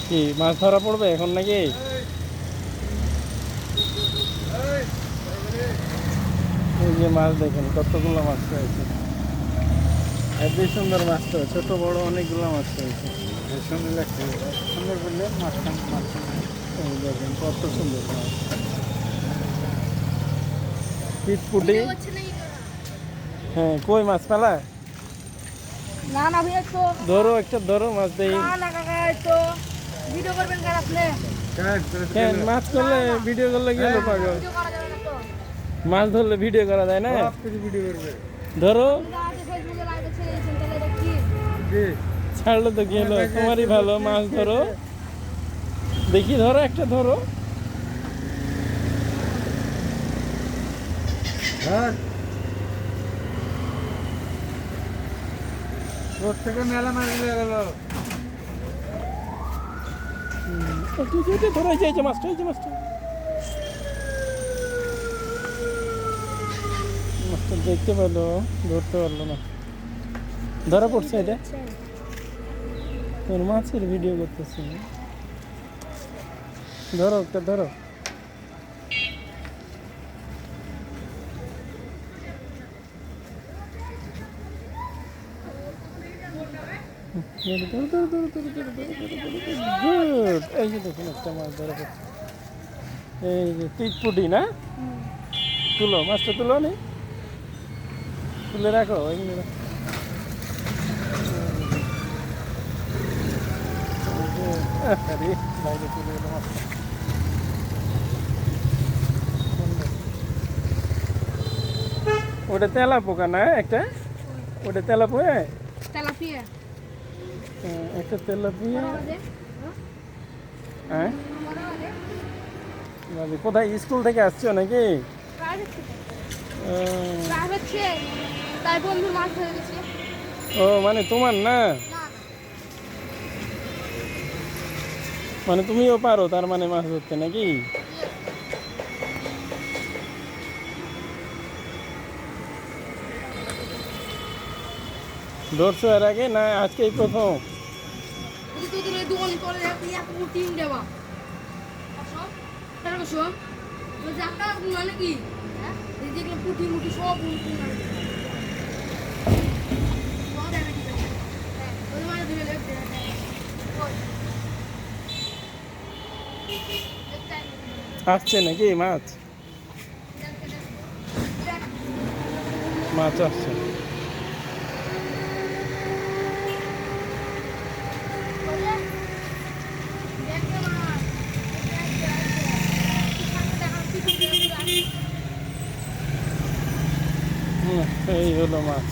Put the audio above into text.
কি মাছ ধরা পড়বে এখন নাকি? এই যে মাছ দেখেন কতগুলো মাছ রয়েছে, এতই সুন্দর মাছ তো, ছোট বড় অনেকগুলো মাছ রয়েছে। সুন্দর লাগছে, সুন্দর করলে মাছখান মাছ। এই দেখেন কত সুন্দর মাছ, পিটপুটি। হ্যাঁ, কই মাছ পেলা? না না ভাই তো ধরো একটা, ধরো মাছ দেই। না না কাকা তো ভিডিও করবেন কার আপনি? কেন মাছ করলে ভিডিও করলে কি হলো পাগল? ভিডিও করা যাবে না তো। মাছ ধরলে ভিডিও করা যায় না? ভিডিও করবে ধরো, আজ ফেসবুকে লাইভ ছেড়েছেন তাহলে এটা কি? ছাড়লে তো কি হলো, তোমারই ভালো। মাছ ধরো, দেখি ধরো একটা, ধরো। হ্যাঁ, তোর থেকে মেলা মাছ নিয়ে গেল। ধরো, এই যে মাছটা, এই যে মাছটা, মাছটা দেখতে পেলো, ধরতে পারলো না, ধরা পড়ছে এটা। তোর মাছের ভিডিও করতেছি, ধরো একটা, ধরো। গুড, এই যে দেখুন একটা মাছ ধরা পড়ছে, এই যে পিটপুটি না? তুলো মাছটা, তুলো নি, তুলে রাখো এমনি রাখো। আরে বাইরে তুলে গেলো মাছটা। ওটা তেলা পোকা না একটা? ওটা তেলা পোয়া, তেলাপিয়া একটা তেলাপিয়া। হ্যাঁ, মানে কোথায়, স্কুল থেকে আসছো নাকি? প্রাইভেট ছে তাই বন্ধু মাছ ধরে গেছে। ও মানে তোমার না, না মানে তুমিও পারো তার মানে মাছ ধরতে নাকি? ধরছো এর আগে না আজকেই প্রথম? যদি তোদের এই দোকানে চলে যায় তুই এত টিম দেবা সব তাহলে সব ওই জায়গা মানে কি হ্যাঁ এই যেগুলো পুঁটি মুটি সব উল্টে না সব দেখা ঠিক আছে হ্যাঁ ওই মানে দিবে লেফট আসছে নাকি মাছ? মাছ আসছে। এই হলো মাছ।